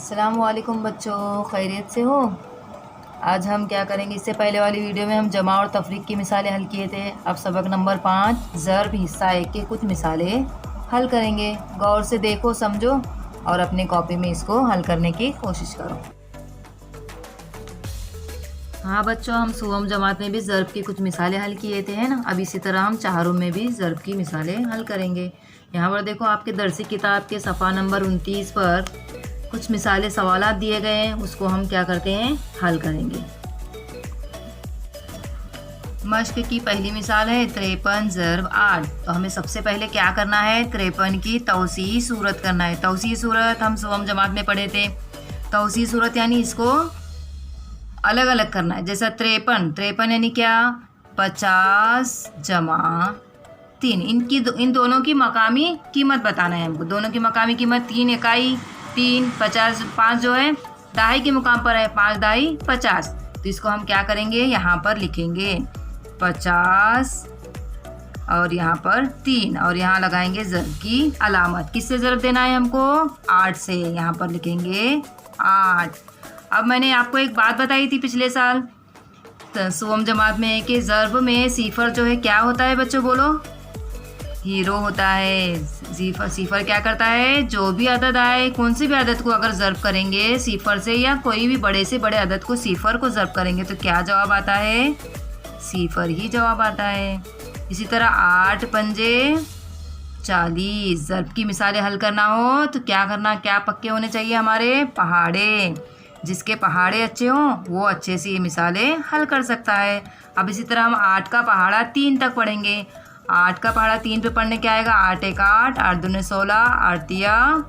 अस्सलामुअलैकुम बच्चों, खैरियत से हो। आज हम क्या करेंगे, इससे पहले वाली वीडियो में हम जमा और तफरीक की मिसालें हल किए थे। अब सबक नंबर 5 ज़र्ब हिस्सा 1 के कुछ मिसालें हल करेंगे। गौर से देखो, समझो और अपने कॉपी में इसको हल करने की कोशिश करो। हाँ बच्चों, हम सुवम जमात में भी ज़र्ब की कुछ मिसालें हल किए थे, है ना। अब इसी तरह हम चारों में भी ज़र्ब की मिसालें हल करेंगे। यहाँ पर देखो, आपके दरसी किताब के सफ़ा नंबर 29 पर कुछ मिसालें सवालात दिए गए हैं, उसको हम क्या करते हैं, हल करेंगे। मश्क की पहली मिसाल है 53 ज़र्ब 8। तो हमें सबसे पहले क्या करना है, 53 की तौसीई सूरत करना है। तौसीई सूरत हम सुवम जमात में पढ़े थे। तौसीई सूरत यानी इसको अलग अलग करना है। जैसा 53 यानी क्या, 50 जमा 3। इन दोनों की मकामी कीमत बताना है हमको। दोनों की मकामी कीमत 3 इकाई 3, 50 5 जो है दहाई के मुकाम पर है, 5 दहाई 50। तो इसको हम क्या करेंगे, यहाँ पर लिखेंगे 50 और यहाँ पर 3 और यहाँ लगाएंगे ज़र्ब की अलामत। किससे ज़र्ब देना है हमको, 8 से। यहाँ पर लिखेंगे 8। अब मैंने आपको एक बात बताई थी पिछले साल सुवम जमात में कि ज़र्ब में सिफर जो है क्या होता है बच्चों, बोलो, हीरो होता है। सिफर क्या करता है, जो भी अदद आए, कौन सी भी अदद को अगर ज़र्ब करेंगे सिफर से या कोई भी बड़े से बड़े अदद को सिफर को ज़र्ब करेंगे तो क्या जवाब आता है, सिफर ही जवाब आता है। इसी तरह 8 पंजे 40। ज़र्ब की मिसालें हल करना हो तो क्या करना, क्या पक्के होने चाहिए हमारे, पहाड़े। जिसके पहाड़े अच्छे हों वो अच्छे से ये मिसालें हल कर सकता है। अब इसी तरह हम 8 का पहाड़ा 3 तक पढ़ेंगे। 8 का पहाड़ा 3 पे पढ़ने क्या आएगा, 8 1 8, 8 दूने 16, 8 तिया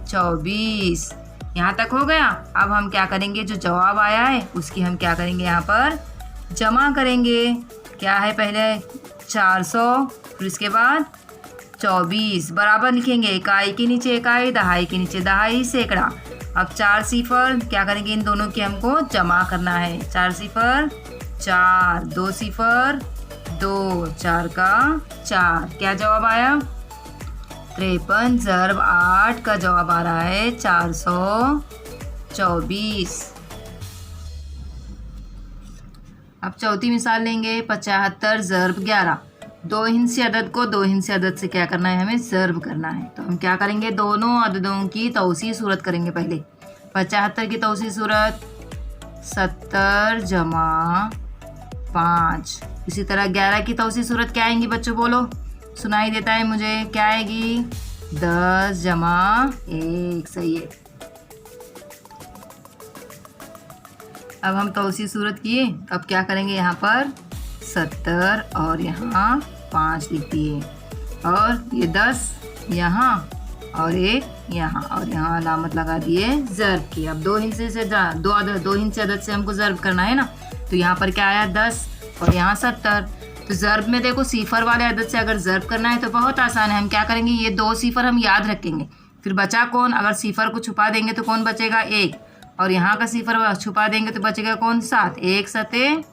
24। यहाँ तक हो गया। अब हम क्या करेंगे, जो जवाब आया है उसकी हम क्या करेंगे, यहाँ पर जमा करेंगे। क्या है, पहले 400, फिर इसके बाद 24 बराबर लिखेंगे, इकाई के नीचे इकाई, दहाई के नीचे दहाई, सैकड़ा। अब 4 सिफर क्या करेंगे, इन दोनों की हमको जमा करना है। 4 सिफर 4, 2 सिफर 2, 4 का 4। क्या जवाब आया, 53 ज़र्ब 8 का जवाब आ रहा है 424। अब चौथी मिसाल लेंगे 75 ज़र्ब 11। 2 हिंसी अदद को 2 हिंसी अदद से क्या करना है, हमें ज़र्ब करना है। तो हम क्या करेंगे, दोनों अददों की तौसीई सूरत करेंगे। पहले 75 की तौसीई सूरत 70 जमा 5। इसी तरह 11 की तौसीई सूरत क्या आएंगी बच्चों, बोलो, सुनाई देता है मुझे, क्या आएगी, 10 जमा 1। सही है। अब हम तौसीई सूरत किए, अब क्या करेंगे, यहाँ पर 70 और यहाँ 5 लिख दिए और ये 10 यहाँ और 1 यहाँ और यहाँ अलामत लगा दिए ज़र्ब की। अब 2 हिस्से से 2 हिस्से अदद से हमको ज़र्ब करना है ना। तो यहाँ पर क्या आया, 10 और यहाँ 70। तो ज़र्ब में देखो, सिफर वाले अदद से अगर ज़र्ब करना है तो बहुत आसान है। हम क्या करेंगे, ये 2 सिफर हम याद रखेंगे। फिर बचा कौन, अगर सिफर को छुपा देंगे तो कौन बचेगा, 1। और यहाँ का सिफर छुपा देंगे तो बचेगा कौन, 7। 1 7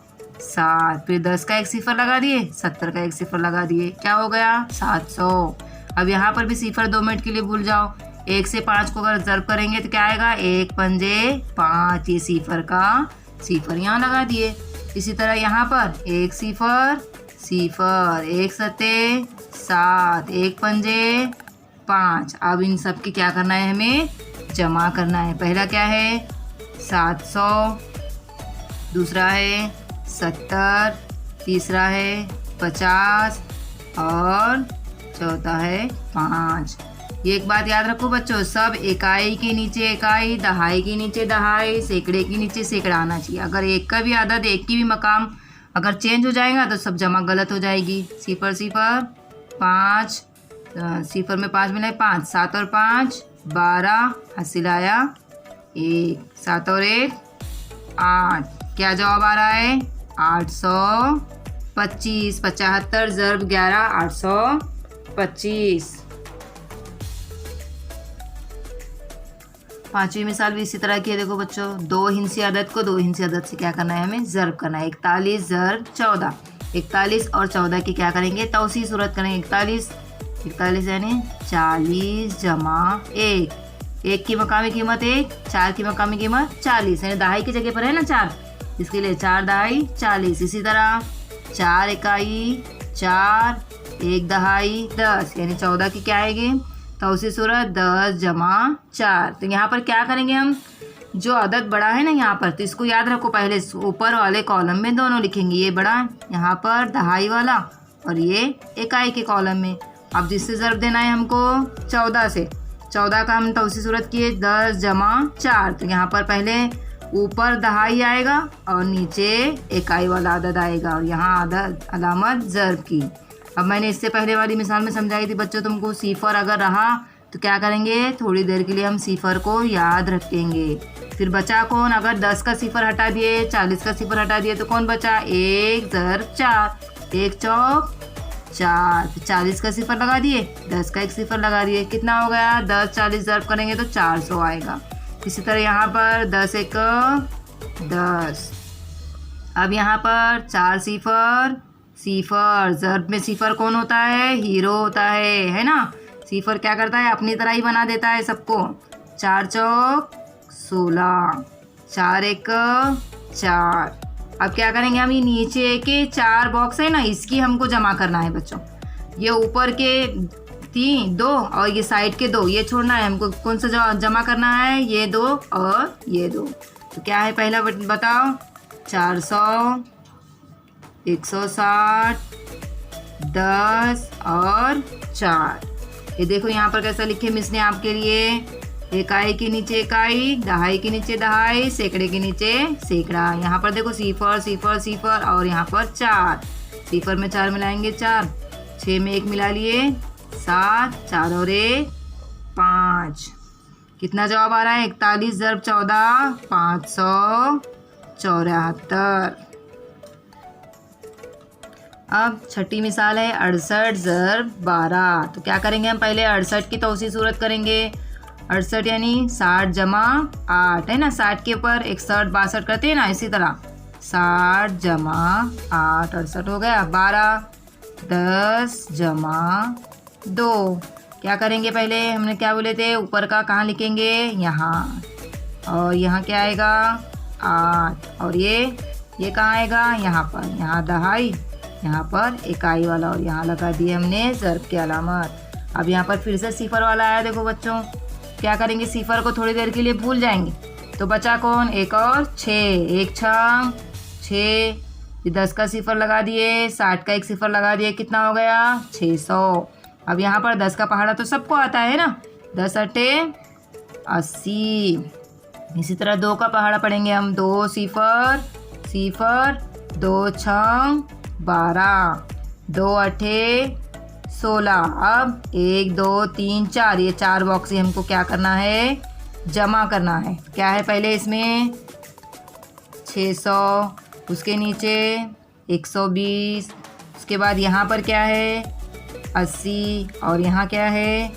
7। फिर 10 का एक सिफर लगा दिए, 70 का एक सिफर लगा दिए, क्या हो गया, 700। अब यहाँ पर भी सिफर 2 मिनट के लिए भूल जाओ। 1 से 5 को अगर ज़र्ब करेंगे तो क्या आएगा, 1 पंजे 5। ये सिफर का सिफर यहाँ लगा दिए। इसी तरह यहाँ पर 1 सिफर 1 7 7, 1 पंजे 5। अब इन सब की क्या करना है, हमें जमा करना है। पहला क्या है, 700, दूसरा है 70, तीसरा है 50 और चौथा है 5। ये एक बात याद रखो बच्चों, सब इकाई के नीचे इकाई, दहाई के नीचे दहाई, सैकड़े के नीचे सैकड़ा आना चाहिए। अगर एक का भी आदत, एक की भी मकाम अगर चेंज हो जाएगा तो सब जमा गलत हो जाएगी। सिफर सिफर 5, सिफर में 5 मिला है 5, 7 और 5 12, हासिल आया 1, 7 और 1 8। क्या जवाब आ रहा है, 825। 75 ज़र्ब 11 825। पांचवी मिसाल भी इसी तरह की है। देखो बच्चों, 2 हिंसी अदद को 2 हिंसी अदद से क्या करना है, हमें ज़र्ब करना है। 41 ज़र्ब 14। 41 और 14 की क्या करेंगे, तौसीई सूरत करेंगे। 41 यानी 40 जमा 1। 1 की मकामी कीमत 1, 4 की मकामी कीमत 40, यानी दहाई की जगह पर है ना 4, इसके लिए 4 दहाई 40। इसी तरह 4 इकाई 4, 1 दहाई 10, यानी 14 की क्या आएगी तौसीफ़ सूरत 10 जमा 4। तो यहाँ पर क्या करेंगे हम, जो अदद बड़ा है ना यहाँ पर, तो इसको याद रखो, पहले ऊपर वाले कॉलम में दोनों लिखेंगे, ये बड़ा यहाँ पर दहाई वाला और ये इकाई के कॉलम में। अब जिससे ज़र्ब देना है हमको 14 से, 14 का हम तौसीफ़ सूरत किए 10 जमा 4, तो यहाँ पर पहले ऊपर दहाई आएगा और नीचे इकाई वाला अदद आएगा और यहाँ अदद अलामत ज़र्ब की। अब मैंने इससे पहले वाली मिसाल में समझाई थी बच्चों तुमको, सिफर अगर रहा तो क्या करेंगे, थोड़ी देर के लिए हम सिफर को याद रखेंगे। फिर बचा कौन, अगर 10 का सिफर हटा दिए, 40 का सिफर हटा दिए तो कौन बचा, 1 ज़र्ब 4, 1 चौक 4, 40 का सिफर लगा दिए, 10 का एक सिफर लगा दिए, कितना हो गया 10, 40 ज़र्ब करेंगे तो 400 आएगा। इसी तरह यहाँ पर 10 एक 10। अब यहाँ पर 4 सिफर, सिफर ज़र्ब में सिफर कौन होता है, हीरो होता है ना। सिफर क्या करता है, अपनी तरह ही बना देता है सबको। 4 चौक 16, 4 एक 4। अब क्या करेंगे हम, ये नीचे के 4 बॉक्स है ना, इसकी हमको जमा करना है बच्चों। ये ऊपर के 3 2 और ये साइड के 2 ये छोड़ना है हमको। कौन सा जमा करना है, ये 2 और ये 2। तो क्या है पहला बताओ, 400, 160, 10 और 4। ये देखो यहाँ पर कैसा लिखे मिस ने आपके लिए, इकाई के नीचे इकाई, दहाई के नीचे दहाई, सैकड़े के नीचे सैकड़ा। यहाँ पर देखो सिफर सिफर सिफर और यहाँ पर 4, सिफर में 4 मिलाएंगे 4, 6 में 1 मिला लिए 7, 4 और 1 5। कितना जवाब आ रहा है, 41 ज़र्ब 14 574। अब छठी मिसाल है 68 ज़र्ब 12। तो क्या करेंगे हम, पहले 68 की तौसीफ़ सूरत करेंगे। 68 यानी 60 जमा 8 है ना, 60 के ऊपर 61 62 करते हैं ना, इसी तरह 60 जमा 8 68 हो गया। 12 10 जमा 2। क्या करेंगे, पहले हमने क्या बोले थे, ऊपर का कहाँ लिखेंगे, यहाँ, और यहाँ क्या आएगा 8, और ये कहाँ आएगा, यहाँ पर, यहाँ दहाई, यहाँ पर इकाई वाला, और यहाँ लगा दिए हमने ज़र्ब की अलामत। अब यहाँ पर फिर से सिफर वाला आया, देखो बच्चों क्या करेंगे, सिफर को थोड़ी देर के लिए भूल जाएंगे। तो बचा कौन, 1 और 6, 1 6 6, 10 का सिफर लगा दिए, 60 का एक सिफर लगा दिए, कितना हो गया 600। अब यहाँ पर 10 का पहाड़ा तो सबको आता है ना, 10 अट्ठे 80। इसी तरह 2 का पहाड़ा पढ़ेंगे हम, 2 सिफर सिफर, 2 6 12, 2 अट्ठे 16। अब 1 2 3 4, ये 4 बॉक्स ही हमको क्या करना है, जमा करना है। क्या है पहले इसमें 600, उसके नीचे 120, उसके बाद यहाँ पर क्या है 80 और यहाँ क्या है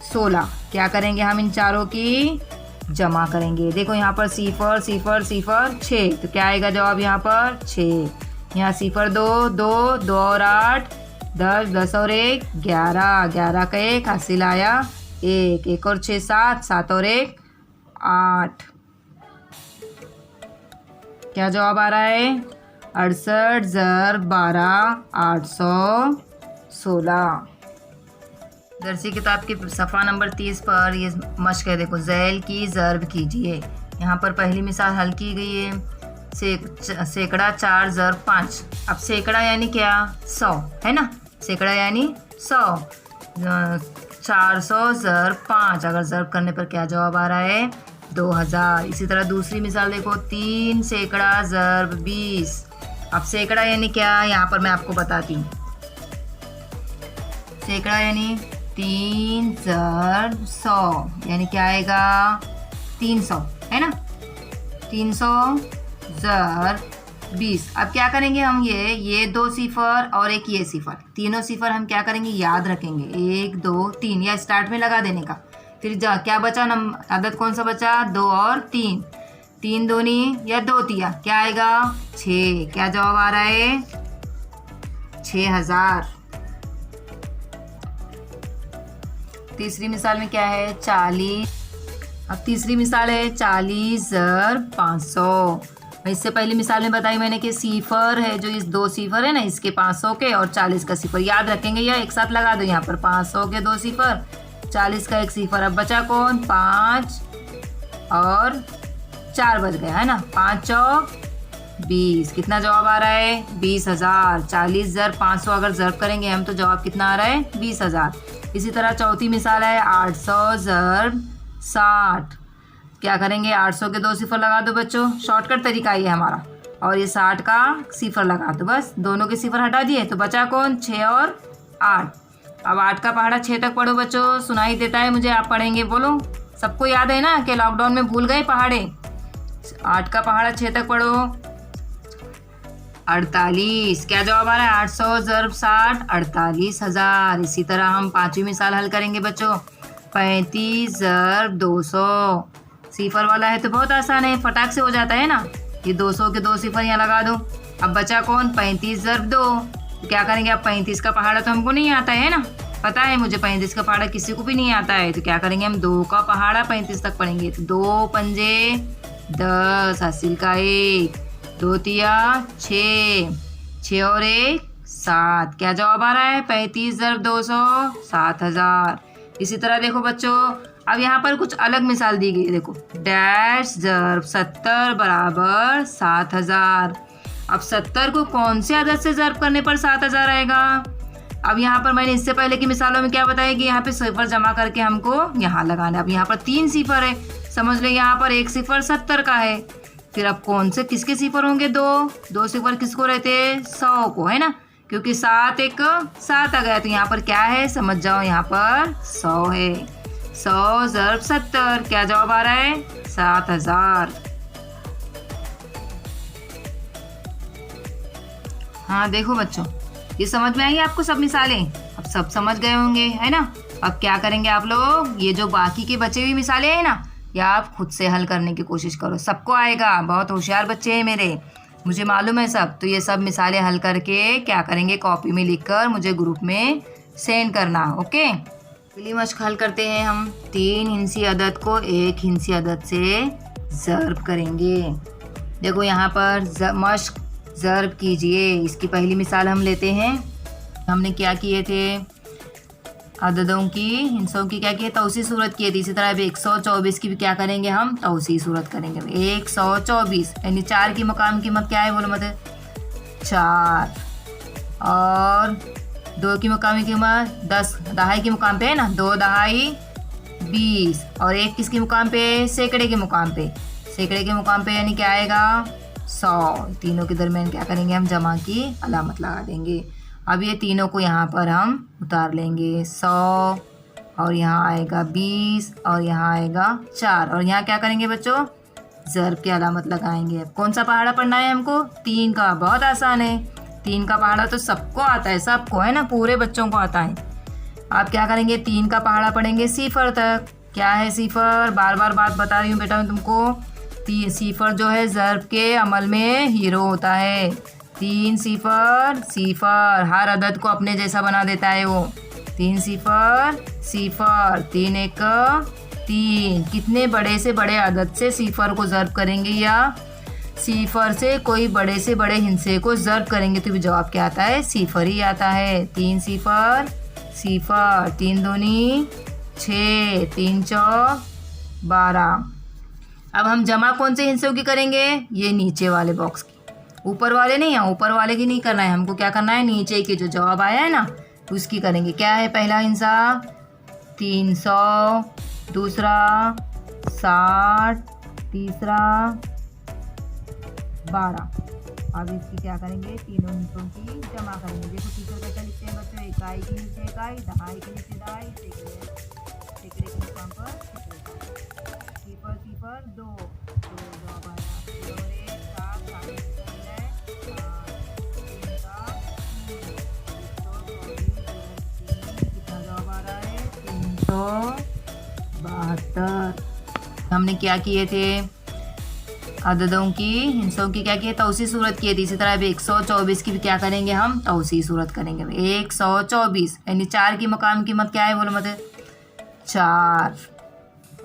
16। क्या करेंगे हम, इन चारों की जमा करेंगे। देखो यहाँ पर सिफर सिफर सिफर 6, तो क्या आएगा जवाब यहाँ पर 6। यहाँ सिफर 2 2 2 और 8 10, 10 और 1 11, 11 का 1 हासिल आया 1, 1 और 6 7, 7 और 1 8। क्या जवाब आ रहा है, 68 ज़र्ब 12 816। दरसी किताब की सफ़ा नंबर 30 पर ये मश्क है, देखो ज़ैल की ज़र्ब कीजिए। यहाँ पर पहली मिसाल हल की गई है, सैकड़ा 4 ज़र्ब 5। अब सैकड़ा यानी क्या, 100 है ना, सैकड़ा यानी 100। 400 ज़र्ब 5, अगर ज़र्ब करने पर क्या जवाब आ रहा है 2000। इसी तरह दूसरी मिसाल देखो, 3 सैकड़ा ज़र्ब 20। अब सैकड़ा यानी क्या, यहाँ पर मैं आपको बताती हूँ। सैकड़ा यानी 3 ज़र्ब 100, यानी क्या आएगा 300 है ना, 300 ज़र्ब 20। अब क्या करेंगे हम, ये 2 सिफर और एक ये सिफर, तीनों सिफर हम क्या करेंगे, याद रखेंगे 1 2 3, या स्टार्ट में लगा देने का। फिर क्या बचा, अदद कौन सा बचा, 2 और 3, 3 दूनी या 2 तिया, क्या आएगा 6। क्या जवाब आ रहा है 6000। तीसरी मिसाल में क्या है, 40 अब तीसरी मिसाल है 40 ज़रब 500। इससे पहली मिसाल में बताई मैंने कि सिफर है, जो इस दो सिफर है ना, इसके 500 के और 40 का सिफर याद रखेंगे, या एक साथ लगा दो यहाँ पर 500 के 2 सिफर, 40 का 1 सिफर। अब बचा कौन? 5 और 4 बच गया है ना, 5 चौक 20। कितना जवाब आ रहा है? 20,000। 40 ज़रब 500 अगर ज़रब करेंगे हम तो जवाब कितना आ रहा है? 20,000। इसी तरह चौथी मिसाल है 800 ज़रब 60। क्या करेंगे? 800 के 2 सिफर लगा दो बच्चों, शॉर्टकट तरीका ये हमारा, और ये 60 का सिफर लगा दो, बस दोनों के सिफर हटा दिए तो बचा कौन? 6 और 8। अब 8 का पहाड़ा 6 तक पढ़ो बच्चों, सुनाई देता है मुझे, आप पढ़ेंगे, बोलो। सबको याद है ना कि लॉकडाउन में भूल गए पहाड़े? 8 का पहाड़ा 6 तक पढ़ो। 48। क्या जवाब आ रहा है? 800 ज़रब 60 48,000। इसी तरह हम पांचवी मिसाल हल करेंगे बच्चों। 35 ज़रब 200। सिफर वाला है तो बहुत आसान है, फटाक से हो जाता है ना। ये 200 के 2 सिफर यहाँ लगा दो। अब बचा कौन? 35 ज़रब 2। तो क्या करेंगे? अब 35 का पहाड़ा तो हमको नहीं आता है ना, पता है मुझे 35 का पहाड़ा किसी को भी नहीं आता है, तो क्या करेंगे हम? 2 का पहाड़ा 35 तक पढ़ेंगे। तो 2 पंजे 10, हासिल का 1, 2 तिया 6, 6 और 1 7। क्या जवाब आ रहा है? 35 ज़रब 200 7,000। इसी तरह देखो बच्चों, अब यहाँ पर कुछ अलग मिसाल दी गई है, देखो। डैश ज़रब 70 बराबर 7,000। अब 70 को कौन से अदद से ज़रब करने पर 7,000 आएगा? अब यहाँ पर मैंने इससे पहले की मिसालों में क्या बताया कि यहाँ पे सिफर जमा करके हमको यहाँ लगाना है। अब यहाँ पर 3 सिफर है, समझ लो यहाँ पर 1 सिफर 70 का है। फिर अब कौन से किसके सिफर होंगे? 2 सिफर किसको रहते? 100 को, है ना, क्योंकि 7 1 7 आ गया, तो यहाँ पर क्या है समझ जाओ, यहाँ पर 100 है। 100 ज़रब 70। क्या जवाब आ रहा है? 7,000। हाँ देखो बच्चों, ये समझ में आई आपको सब मिसालें? अब सब समझ गए होंगे, है ना। अब क्या करेंगे आप लोग? ये जो बाकी की बची हुई मिसालें हैं ना, या आप खुद से हल करने की कोशिश करो, सबको आएगा, बहुत होशियार बच्चे हैं मेरे, मुझे मालूम है सब। तो ये सब मिसालें हल करके क्या करेंगे? कॉपी में लिखकर मुझे ग्रुप में सेंड करना, ओके। पहली मश्क हल करते हैं हम। 3 हिंसी अदद को 1 हिंसी अदद से ज़रब करेंगे। देखो यहाँ पर मश्क ज़रब कीजिए। इसकी पहली मिसाल हम लेते हैं। हमने क्या किए थे? अददों की, हिंसों की क्या किए? तौसी सूरत किए थे। इसी तरह अब 124 की भी क्या करेंगे हम? तौसी सूरत करेंगे। 124 यानी 4 की मकाम कीमत क्या है? बोलो मत। 4 और 2 की मकामी कीमत 10, दहाई के मुकाम पे है ना, 2 दहाई 20, और 1 किसके मुकाम पे? सैकड़े के मुकाम पे। सैकड़े के मुकाम पे यानी क्या आएगा? 100। तीनों के दरमियान क्या करेंगे हम? जमा की अलामत लगा देंगे। अब ये तीनों को यहाँ पर हम उतार लेंगे। 100 और यहाँ आएगा 20 और यहाँ आएगा 4, और यहाँ क्या करेंगे बच्चों? ज़रब की अलामत लगाएंगे। अब कौन सा पहाड़ा पढ़ना है हमको? 3 का। बहुत आसान है, 3 का पहाड़ा तो सबको आता है, सबको, है ना, पूरे बच्चों को आता है। आप क्या करेंगे? 3 का पहाड़ा पढ़ेंगे सिफर तक। क्या है सिफर? बार बार बात बता रही हूँ बेटा मैं तुमको। सिफर जो है ज़रब के अमल में हीरो होता है। 3 सिफर सिफर, हर अदद को अपने जैसा बना देता है वो। 3 सिफर सिफर, 3 1 3। कितने बड़े से बड़े अदद से सिफर को ज़रब करेंगे या सिफर से कोई बड़े से बड़े हिंसे को ज़रब करेंगे तो भी जवाब क्या आता है? सिफर ही आता है। 3 सिफर सिफर, 3 दूनी 6, 3 चौक 12। अब हम जमा कौन से हिस्सों की करेंगे? ये नीचे वाले बॉक्स की, ऊपर वाले नहीं, यहाँ ऊपर वाले की नहीं करना है हमको। क्या करना है? नीचे के जो जवाब आया है ना उसकी करेंगे। क्या है पहला हिस्सा? 300, दूसरा 60, तीसरा 12। अब इसकी क्या करेंगे? तीनों हिस्सों की जमा करेंगे। देखो टीचर कैसा लिखते हैं बच्चों? इकाई के नीचे इकाई, दहाई के नीचे दहाई, सैकड़े के मुकाम पर सिफर सिफर 2 जवाब आया। और 1 7 7 कितना जवाब आ रहा है? 372। हमने क्या किए थे? अददों की, हिंसों की क्या किए? तौसी सूरत किए थे। इसी तरह अब 124 की भी क्या करेंगे हम? तौसी सूरत करेंगे। 124 यानी 4 की मकाम कीमत क्या है? बोलो मत। 4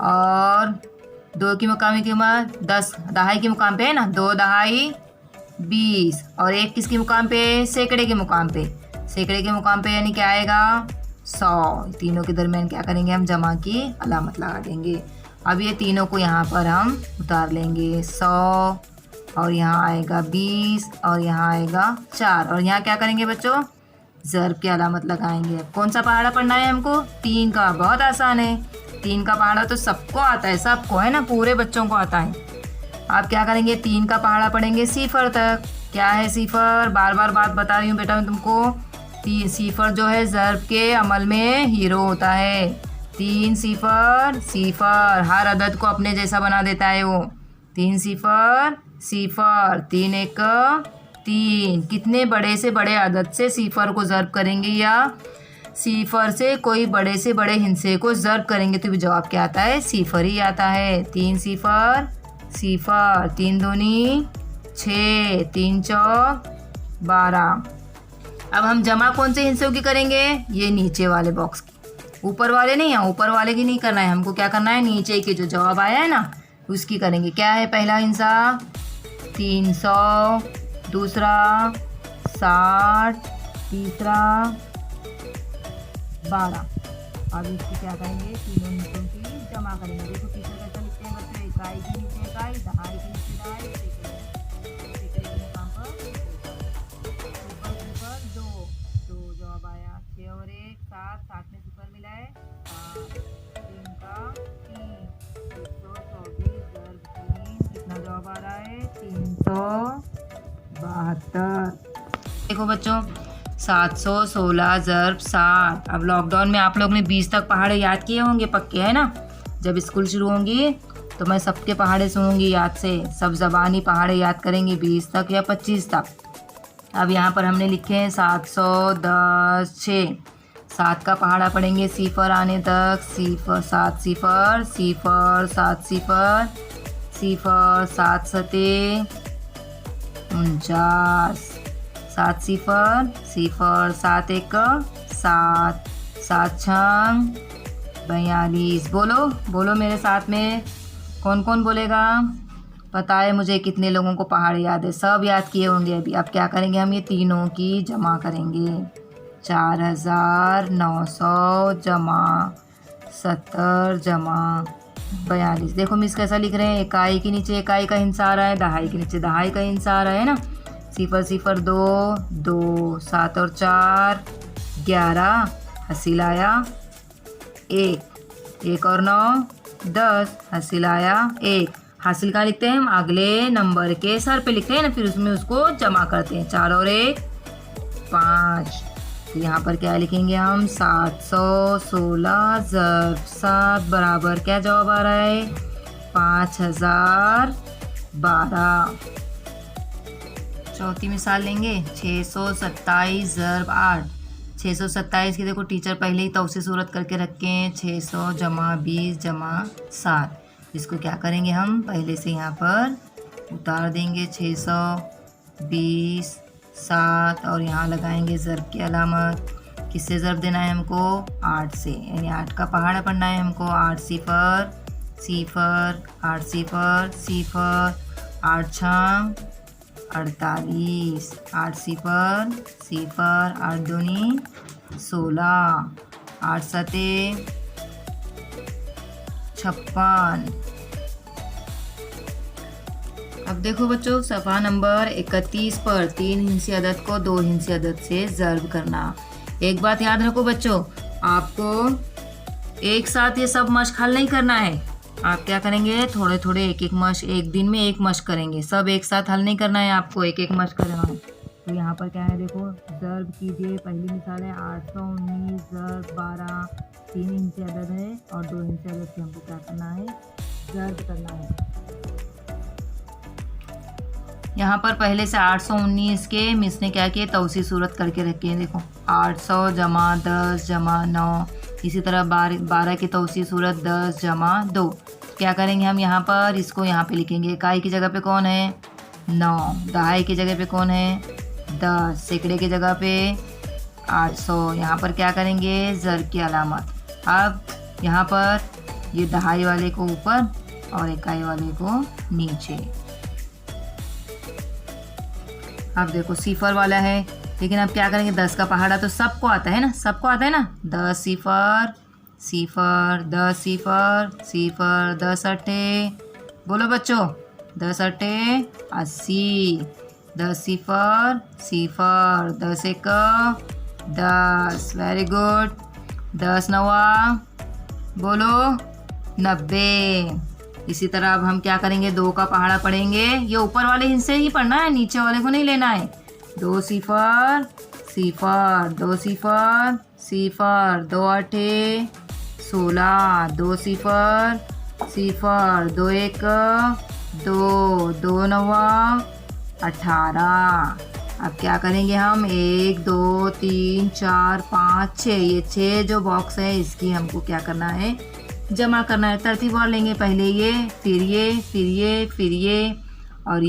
और 2 की मुकामी कीमत 10, दहाई के मुकाम पे है ना, 2 दहाई 20, और 1 किसके मुकाम पे, सैकड़े के मुकाम पे, सैकड़े के मुकाम पे यानी क्या आएगा 100। तीनों के दरमियान क्या करेंगे हम, जमा की अलामत लगा देंगे। अब ये तीनों को यहाँ पर हम उतार लेंगे, 100 और यहाँ आएगा 20 और यहाँ आएगा 4, और यहाँ क्या करेंगे बच्चों, ज़र्ब की अलामत लगाएंगे। कौन सा पहाड़ा पढ़ना है हमको, 3 का। बहुत आसान है, 3 का पहाड़ा तो सबको आता है, सबको है ना, पूरे बच्चों को आता है। आप क्या करेंगे, 3 का पहाड़ा पढ़ेंगे सिफर तक। क्या है सिफर, बार बार बात बता रही हूँ बेटा मैं तुमको। सिफर जो है ज़र्ब के अमल में हीरो होता है। 3 सिफर सिफर, हर अदद को अपने जैसा बना देता है वो। 3 सिफर सिफर, 3 एक 3। कितने बड़े से बड़े अदद से सिफर को ज़र्ब करेंगे या सिफर से कोई बड़े से बड़े हिस्से को ज़र्ब करेंगे तो भी जवाब क्या आता है, सिफर ही आता है। 3 सिफर सिफर, 3 दूनी 6, 3 चौक 12। अब हम जमा कौन से हिस्सों की करेंगे, ये नीचे वाले बॉक्स की, ऊपर वाले नहीं है, ऊपर वाले की नहीं करना है हमको। क्या करना है, नीचे की जो जवाब आया है ना उसकी करेंगे। क्या है पहला हिस्सा 300, दूसरा 60, तीसरा 12। अब इसकी क्या करेंगे, तीनों हिस्सों की जमा करेंगे। देखो तीसरा कैसा लिखते हैं बच्चों, इकाई के नीचे इकाई, दहाई के नीचे दहाई, सैकड़े के मुकाम पर सिफर 2 जवाब आया। 6 और 1 7, 7 में सिफर मिला है 5, 3 का 3, 124 ज़र्ब 3, कितना जवाब आ रहा है 372। देखो बच्चों 716 ज़र्ब 60। अब लॉकडाउन में आप लोग ने 20 तक पहाड़े याद किए होंगे पक्के, है ना। जब स्कूल शुरू होंगी तो मैं सबके पहाड़े सुनूंगी याद से, सब ज़बानी पहाड़े याद करेंगे 20 तक या 25 तक। अब यहाँ पर हमने लिखे हैं 710 6, 7 का पहाड़ा पढ़ेंगे सिफर आने तक। सिफर 7 सिफर सिफर 7 सिफर सिफर 7 सते 49, 7 सिफर सिफर 7 एक 7, 7 छंग 42। बोलो बोलो मेरे साथ में, कौन कौन बोलेगा, पता है मुझे कितने लोगों को पहाड़ याद है, सब याद किए होंगे अभी। अब क्या करेंगे, हम ये तीनों की जमा करेंगे। 4900 जमा 70 जमा 42। देखो मिस कैसा लिख रहे हैं, इकाई के नीचे इकाई का हिस्सा आ रहा है, दहाई के नीचे दहाई का हिस्सा आ रहा है ना। सिफर सिफर 2 2, 7 और 4 11, हासिल आया 1, 1 और 9 10, हासिल आया 1। हासिल कहाँ लिखते हैं हम, अगले नंबर के सर पे लिखते हैं ना, फिर उसमें उसको जमा करते हैं। 4 और 1 5। तो यहाँ पर क्या लिखेंगे हम, 716 ज़र्ब 7 बराबर क्या जवाब आ रहा है 5012। चौथी मिसाल लेंगे 627 ज़र्ब 8। 627 की देखो टीचर पहले ही तौसी सूरत करके रखे हैं, 600 जमा 20 जमा 7। इसको क्या करेंगे हम, पहले से यहाँ पर उतार देंगे 620 7 और यहाँ लगाएंगे ज़र्ब की अलामत। किससे ज़र्ब देना है हमको, 8 से, यानी 8 का पहाड़ा पढ़ना है हमको। 8 सिफर सिफर 8 सिफर सिफर 8 छंग 48, 8 सिफर सिफर 8 दूनी 16, 8 सते 56। अब देखो बच्चों सफ़ा नंबर 31 पर 3 हिंसी अदद को 2 हिंसी अदद से ज़र्ब करना। एक बात याद रखो बच्चों, आपको एक साथ ये सब मश्क हल नहीं करना है। आप क्या करेंगे, थोड़े थोड़े एक एक मश्क, एक दिन में एक मश्क करेंगे, सब एक साथ हल नहीं करना है, आपको एक एक मश्क करना है। तो यहाँ पर क्या है देखो, ज़र्ब कीजिए। पहली मिसाल है 819 ज़र्ब 12, 3 हिंसी अदद है और 2 हिंसी अदद से हमको क्या करना है, ज़र्ब करना है। यहाँ पर पहले से 819 के मिस ने क्या किए, तौसी सूरत करके रखे हैं। देखो 800 जमा 10 जमा 9, इसी तरह 12 की तौसी सूरत 10 जमा 2। क्या करेंगे हम, यहाँ पर इसको यहाँ पे लिखेंगे। इकाई की जगह पे कौन है 9, दहाई की जगह पे कौन है 10, सैकड़े की जगह पे 800। यहाँ पर क्या करेंगे, ज़र्ब की अलामत। अब यहाँ पर ये दहाई वाले को ऊपर और इकाई वाले को नीचे। अब देखो सिफर वाला है, लेकिन अब क्या करेंगे, 10 का पहाड़ा तो सबको आता है ना, सबको आता है ना। 10 सिफर सिफर, 10 सिफर सिफर, 10 अट्ठे, बोलो बच्चों, 10 अट्ठे 80, 10 सिफर सिफर, 10 एक 10, वेरी गुड। 10 नवा, बोलो 90। इसी तरह अब हम क्या करेंगे, 2 का पहाड़ा पढ़ेंगे। ये ऊपर वाले हिस्से ही पढ़ना है, नीचे वाले को नहीं लेना है। 2 सिफर सिफर, 2 सिफर सिफर, 2 अट्ठे 16, 2 सिफर सिफर, 2 एक 2, 2 नवा 18। अब क्या करेंगे हम, 1 2 3 4 5 6, ये 6 जो बॉक्स है इसकी हमको क्या करना है, जमा करना है। तरतीब और लेंगे, पहले ये, फिर ये, फिर ये, फिर ये और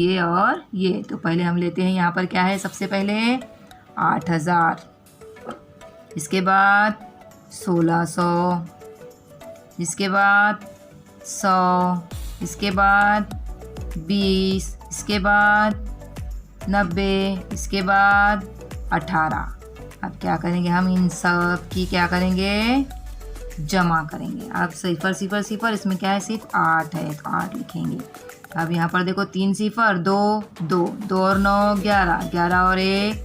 ये। तो पहले हम लेते हैं, यहाँ पर क्या है, सबसे पहले 8000, इसके बाद 1600, इसके बाद 100, इसके बाद 20, इसके बाद 90, इसके बाद 18। अब क्या करेंगे हम, इन सब की क्या करेंगे, जमा करेंगे। अब सिफर सिफर सिफर, इसमें क्या है, सिर्फ 8 है तो 8 लिखेंगे। अब यहाँ पर देखो 3 सिफर 2 2, 2 और 9 11, 11 और 1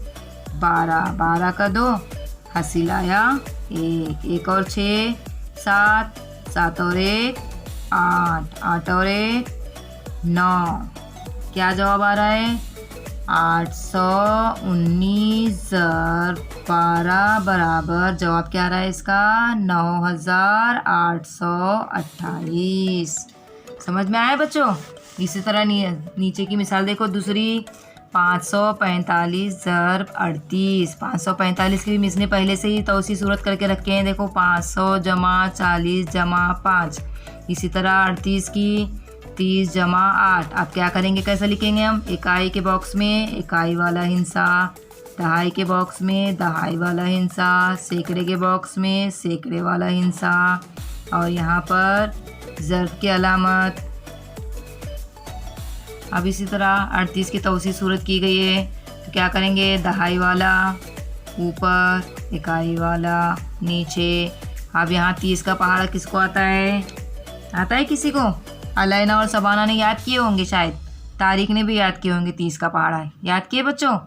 12, 12 का 2 हंसी लाया 1, 1 और 6 7, 7 और 1 8, 8 और 1 9। क्या जवाब आ रहा है, 819 + 12 बराबर, जवाब क्या आ रहा है इसका, 9828। समझ में आया बच्चों। इसी तरह नीचे की मिसाल देखो दूसरी, 545 × 38। 545 की भी मिस ने पहले से ही तौसी सूरत करके रखे हैं। देखो 500 + 40 + 5। इसी तरह 38 की 30 + 8। अब क्या करेंगे, कैसे लिखेंगे हम, इकाई के बॉक्स में इकाई वाला हिस्सा, दहाई के बॉक्स में दहाई वाला हिस्सा, सैकड़े के बॉक्स में सैकड़े वाला हिस्सा और यहाँ पर ज़र्फ़ की अलामत। अब इसी तरह 38 की तौसी सूरत की गई है, तो क्या करेंगे, दहाई वाला ऊपर, इकाई वाला नीचे। अब यहाँ 30 का पहाड़ा किसको आता है, आता है किसी को, अलैना और सबाना ने याद किए होंगे, शायद तारिक ने भी याद किए होंगे। 30 का पहाड़ा है, याद किए बच्चों,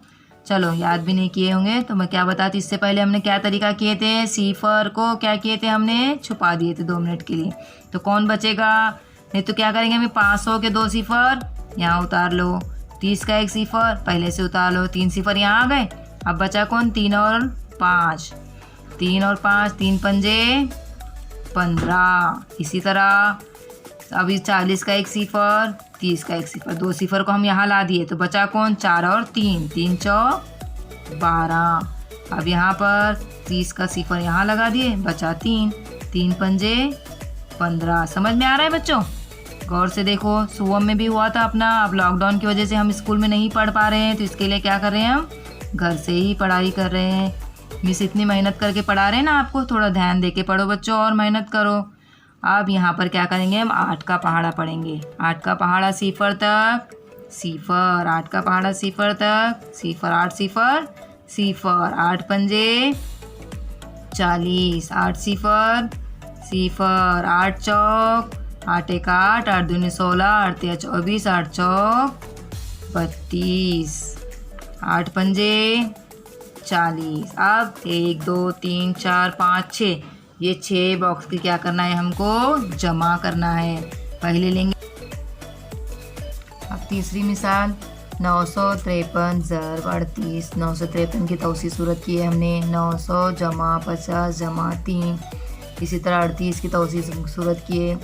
चलो याद भी नहीं किए होंगे तो मैं क्या बताती, इससे पहले हमने क्या तरीका किए थे, सिफर को क्या किए थे, हमने छुपा दिए थे 2 मिनट के लिए। तो कौन बचेगा, नहीं तो क्या करेंगे, हमें 500 के 2 सिफर यहाँ उतार लो, 30 का 1 सिफर पहले से उतार लो, 3 सिफर यहाँ आ गए। अब बचा कौन, 3 और 5, 3 और 5, 3 पंजे 15। इसी तरह अभी 40 का 1 सिफर, 30 का 1 सिफर, 2 सिफर को हम यहाँ ला दिए तो बचा कौन, 4 और 3, 3 चौ 12। अब यहाँ पर 30 का सिफर यहाँ लगा दिए, बचा 3, 3 पंजे 15। समझ में आ रहा है बच्चों, गौर से देखो। सुबह में भी हुआ था अपना, अब लॉकडाउन की वजह से हम स्कूल में नहीं पढ़ पा रहे हैं तो इसके लिए क्या कर रहे हैं, हम घर से ही पढ़ाई कर रहे हैं। मिस इतनी मेहनत करके पढ़ा रहे हैं ना आपको, थोड़ा ध्यान दे के पढ़ो बच्चों और मेहनत करो। अब यहाँ पर क्या करेंगे, हम 8 का पहाड़ा पढ़ेंगे। 8 का पहाड़ा सिफर तक सिफर, 8 का पहाड़ा सिफर तक सिफर, 8 सिफर सिफर, 8 पंजे 40, 8 सिफर सिफर, 8 चौक 8 एक 8, 8 दूनी 16, 8 तिया 24, 8 चौक 32, 8 पंजे 40। अब 1 2 3 4 5 6, ये 6 बॉक्स की क्या करना है, हमको जमा करना है। पहले लेंगे, अब तीसरी मिसाल, 953 ज़र्ब 38। 953 की तौसी सूरत की है हमने, 900 + 50 + 3। इसी तरह 38 की तौसी सूरत की है,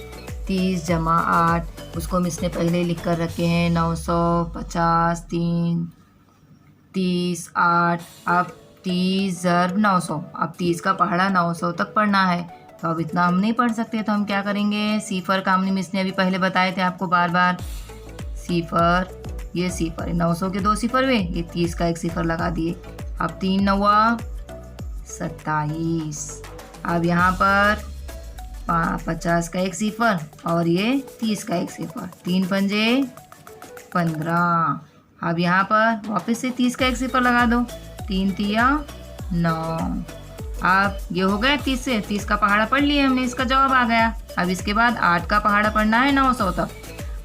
30 + 8। उसको हम इसने पहले लिख कर रखे हैं, 950 3 30 8। अब 30 ज़र्ब 900, अब 30 का पहाड़ा 900 तक पढ़ना है तो अब इतना हम नहीं पढ़ सकते, तो हम क्या करेंगे, सिफर का हमने मिस ने अभी पहले बताए थे आपको बार बार, सिफर, ये सिफर 900 के 2 सिफर हुए, ये 30 का 1 सिफर लगा दिए। अब 3 9 27। अब यहाँ पर 50 का एक सिफर और ये 30 का एक सिफर, 3 पंजे 15। अब यहाँ पर वापस से 30 का एक सिफर लगा दो, 3 तिया 9। अब ये हो गया 30 से 30 का पहाड़ा पढ़ लिया हमने, इसका जवाब आ गया। अब इसके बाद 8 का पहाड़ा पढ़ना है 900 तक।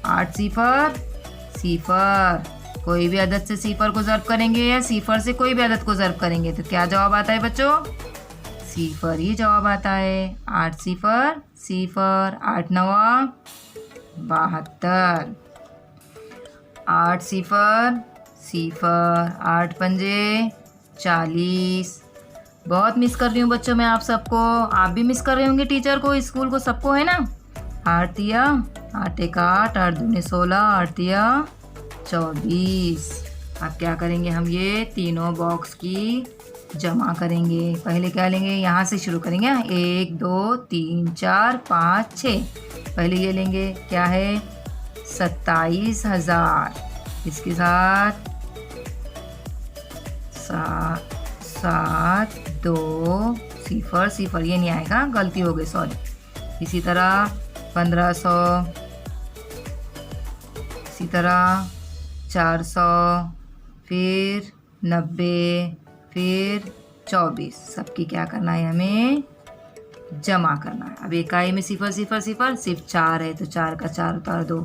8 सिफर सिफर, कोई भी अदद से सिफर को ज़र्ब करेंगे या सिफर से कोई भी अदद को ज़र्ब करेंगे तो क्या जवाब आता है बच्चों? सिफर ही जवाब आता है। 8 सिफर सिफर, 8 नवा 72। 8 सिफर सिफर, 8 पंजे 40। बहुत मिस कर रही हूँ बच्चों मैं आप सबको, आप भी मिस कर रहे होंगे टीचर को, स्कूल को, सबको, है ना। 8 तिया 8 एक 8, 8 दूने 16, 8 तिया 24। अब क्या करेंगे हम, ये तीनों बॉक्स की जमा करेंगे। पहले क्या लेंगे, यहाँ से शुरू करेंगे, 1 2 3 4 5 6। पहले ये लेंगे, क्या है, 27,000। इसके साथ 7 2 सिफर सिफर, ये नहीं आएगा, गलती हो गई, सॉरी। इसी तरह 1500, इसी तरह 400, फिर 90, फिर 24। सबकी क्या करना है, हमें जमा करना है। अब इकाई में सिफर सिफर सिफर सिर्फ 4 है तो 4 का 4 उतार दो।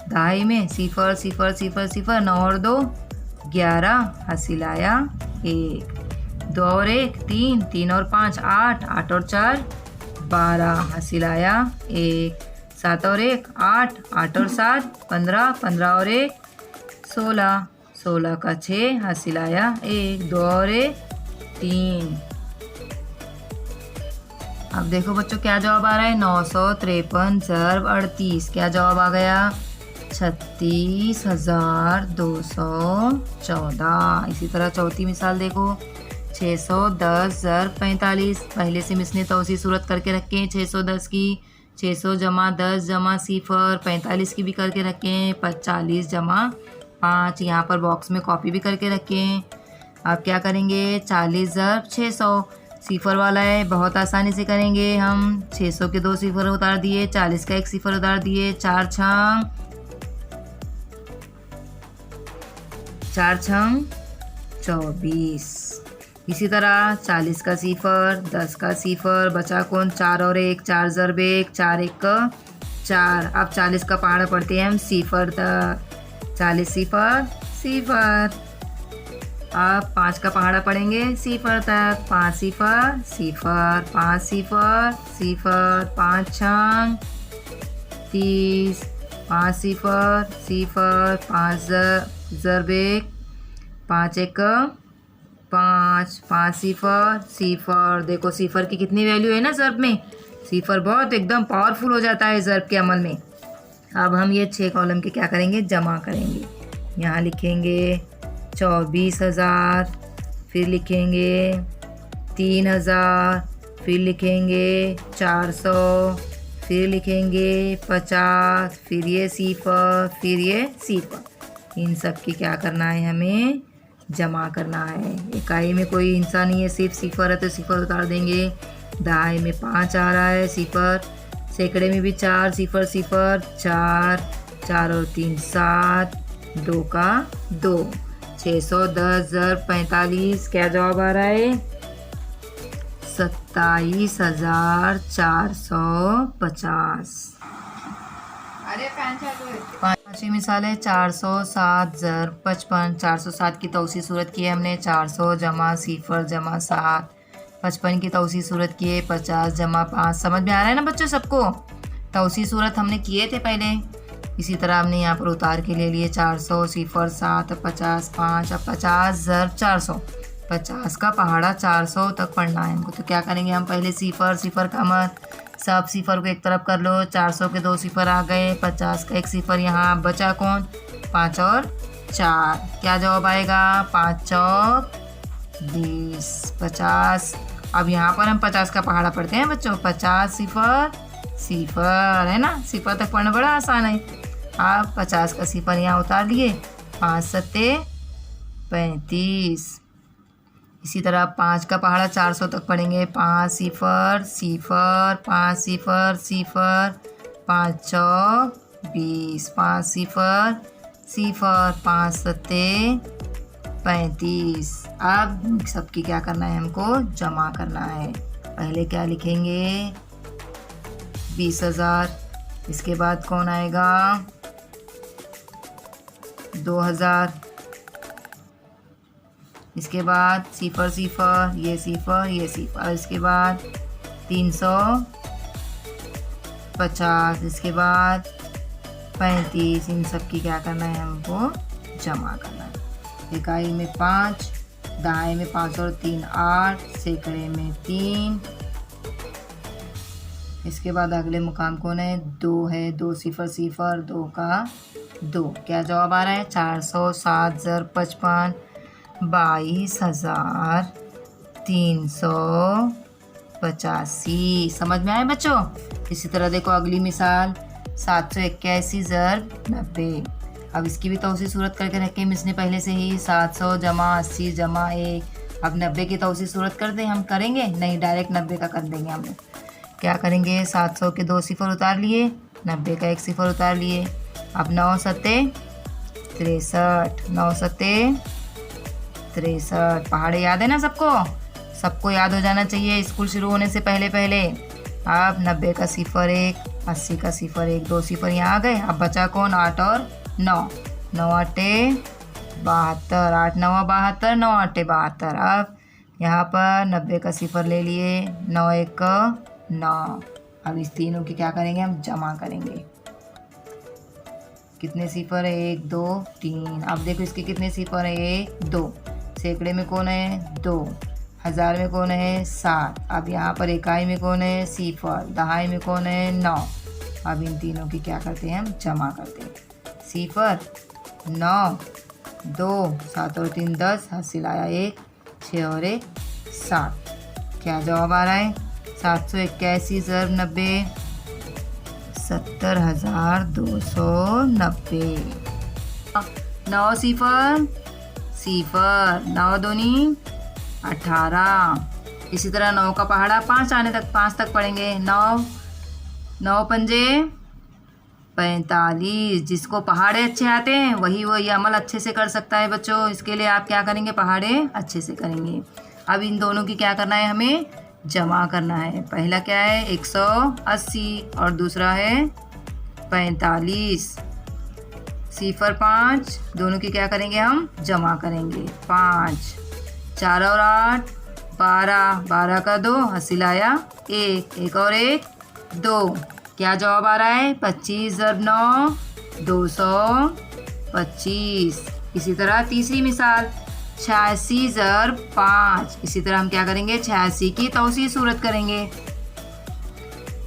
दहाई में सिफर सिफर सिफर सिफर, 9 और 2 11, हासिल आया 1। 2 और 1 3, 3 और 5 8, 8 और 4 12, हासिल आया 1। 7 और 1 8, 8 और 7 15, 15 और 1 16, 16 का 6, हासिल आया 1। 2 और 1 3। अब देखो बच्चों क्या जवाब आ रहा है, 953 ज़र्ब 38। क्या जवाब आ गया, 36,214। इसी तरह चौथी मिसाल देखो, 610 ज़र्ब 45। पहले से मिस ने तौसी सूरत करके रखे हैं 610 की। 600 जमा 10 जमा सिफर, 45 की भी करके रखे हैं। 40 जमा 5, यहाँ पर बॉक्स में कॉपी भी करके रखे हैं। अब क्या करेंगे, 40 ज़र्ब 600, सिफर वाला है, बहुत आसानी से करेंगे हम। 600 के 2 सिफर उतार दिए, 40 का 1 सिफर उतार दिए, 4 छंग 24। इसी तरह 40 का सिफर, 10 का सिफर, बचा कौन, 4 और 1, 4 ज़र्ब 1, 4 1 का 4। अब 40 का पहाड़ा पढ़ते हैं हम सिफर तक, 40 सिफर सिफर। अब 5 का पहाड़ा पढ़ेंगे सिफर तक, 5 सिफर सिफर, 5 सिफर सिफर, 5 छंग 30, 5 सिफर सिफर, 5 ज़र्ब 1, 5 1 5, 5 सिफर सिफर। देखो सिफर की कितनी वैल्यू है ना ज़र्ब में, सिफर बहुत एकदम पावरफुल हो जाता है ज़र्ब के अमल में। अब हम ये 6 कॉलम के क्या करेंगे, जमा करेंगे। यहाँ लिखेंगे 24,000, फिर लिखेंगे 3,000, फिर लिखेंगे 400, फिर लिखेंगे 50, फिर ये सिफर, फिर ये सिफर। इन सब की क्या करना है, हमें जमा करना है। इकाई में कोई हिस्सा नहीं है, सिर्फ सिफर है तो सिफर उतार देंगे। दहाई में 5 आ रहा है सिफर, सैकड़े में भी 4 सिफर सिफर, 4 4 और 3 7, 2 का 2। 610 ज़र्ब 45, क्या जवाब आ रहा है, 27,450। पांचवी मिसाल है 407 ज़र्ब 55। 407 की तौसी सूरत की है हमने, 400 जमा सिफर जमा 7। 55 की तौसी सूरत की है 50 जमा 5। समझ में आ रहा है ना बच्चों सबको, तौसी सूरत हमने किए थे पहले। इसी तरह हमने यहाँ पर उतार के ले लिए 400 सिफर 7, 50 5। अब 50 ज़र्ब 400, 50 का पहाड़ा 400 तक पढ़ना है हमको। तो क्या करेंगे हम, पहले सिफर सिफर का मत, सब सिफर को एक तरफ कर लो। 400 के 2 सिफर आ गए, 50 का 1 सिफर, यहाँ बचा कौन, 5 और 4। क्या जवाब आएगा, 5 चौक 20, 50। अब यहाँ पर हम 50 का पहाड़ा पढ़ते हैं बच्चों, 50 सिफर सिफर, है ना, सिफर तक पढ़ना बड़ा आसान है। आप 50 का सिफर यहाँ उतार लिए, 5 सत्ते 35। इसी तरह 5 का पहाड़ा 400 तक पढ़ेंगे। 5 सिफर सिफर, 5 सिफर सिफर, 5 चौक 20, 5 सिफर सिफर, 5 सत्ते 35। अब सबकी क्या करना है, हमको जमा करना है। पहले क्या लिखेंगे, 20,000। इसके बाद कौन आएगा, 2,000। इसके बाद सिफर सिफर, ये सिफर ये सिफर। इसके बाद 350। इसके बाद 35। इन सब की क्या करना है, हमको जमा करना है। इकाई में 5, दहाई में 5 और 3 8, सैकड़े में 3। इसके बाद अगले मुकाम कौन है, 2 है। 2 सिफर सिफर, 2 का 2। क्या जवाब आ रहा है, 407 ज़र 55, 22,385। समझ में आए बच्चों। इसी तरह देखो अगली मिसाल, 781 ज़र 90। अब इसकी भी तौसी सूरत करके रखें मिस ने पहले से ही। 700 जमा 80 जमा 1। अब 90 की तौसी सूरत कर दें, हम करेंगे नहीं, डायरेक्ट 90 का कर देंगे हम लोग। क्या करेंगे, 700 के 2 सिफर उतार लिए, 90 का 1 सिफर उतार लिए। अब 9 सत्ते 63, 9 सत्ते 63। पहाड़े याद है ना सबको, सबको याद हो जाना चाहिए स्कूल शुरू होने से पहले पहले। अब 90 का सिफर 1, 80 का सिफर 1, 2 सिफर यहाँ आ गए। अब बचा कौन, 8 और 9। 9 आटे 72, 8 9 72, 9 आटे 72। अब यहाँ पर 90 का सिफर ले लिए, 9 1 9। अब इस तीनों की क्या करेंगे, हम जमा करेंगे। कितने सिफर है, 1 2 3। अब देखो इसके कितने सिफर है, 1 2। सैकड़े में कौन है, 2। हज़ार में कौन है, 7। अब यहाँ पर इकाई में कौन है, सिफर। दहाई में कौन है, 9। अब इन तीनों की क्या करते हैं, हम जमा करते हैं। सिफर 9 2, 7 और 3 10, हासिल आया 1, 6 और 1 7। क्या जवाब आ रहा है, 781 ज़र 90, 70,290। 9 सिफर सिफर, 9 दूनी 18। इसी तरह 9 का पहाड़ा 5 आने तक, 5 तक पढ़ेंगे। 9 9 पंजे 45। जिसको पहाड़े अच्छे आते हैं वही वो ये अमल अच्छे से कर सकता है बच्चों। इसके लिए आप क्या करेंगे, पहाड़े अच्छे से करेंगे। अब इन दोनों की क्या करना है, हमें जमा करना है। पहला क्या है, 180 और दूसरा है 45। सिफर 5, दोनों की क्या करेंगे, हम जमा करेंगे। 5 4 और 8 12, 12 का 2, हासिल आया 1, 1 और 1 2। क्या जवाब आ रहा है, 25 ज़र 9 225। इसी तरह तीसरी मिसाल, 86 ज़र 5। इसी तरह हम क्या करेंगे, 86 की तौसी सूरत करेंगे।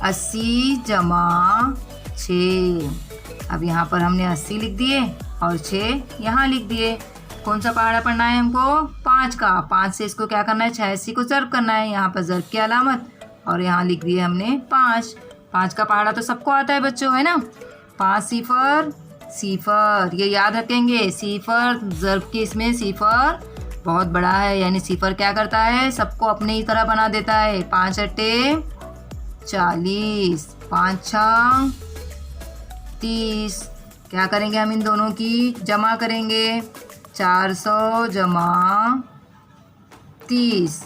80 जमा 6। अब यहाँ पर हमने 80 लिख दिए और 6 यहाँ लिख दिए। कौन सा पहाड़ा पढ़ना है हमको, 5 का। 5 से इसको क्या करना है, 86 को ज़र्ब करना है। यहाँ पर ज़र्ब की अलामत और यहाँ लिख दिए हमने 5। 5 का पहाड़ा तो सबको आता है बच्चों, है ना। 5 सिफर सिफर, ये याद रखेंगे। सिफर ज़र्ब के इसमें सिफर बहुत बड़ा है, यानी सिफर क्या करता है, सबको अपने ही तरह बना देता है। 5 अट्टे 40, 5 6 30। क्या करेंगे, हम इन दोनों की जमा करेंगे। 400 जमा 30।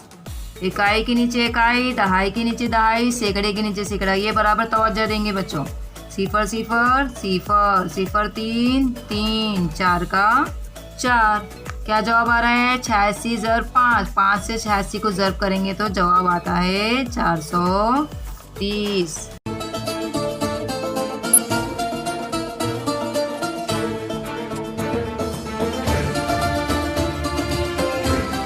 इकाई के नीचे इकाई, दहाई के नीचे दहाई, सैकड़े के नीचे सैकड़ा, ये बराबर तवज्जो देंगे बच्चों। सिफर सिफर सिफर, सिफर 3 3, 4 का 4। क्या जवाब आ रहा है, 86 ज़र 5। 5 से 86 को ज़र्ब करेंगे तो जवाब आता है 430।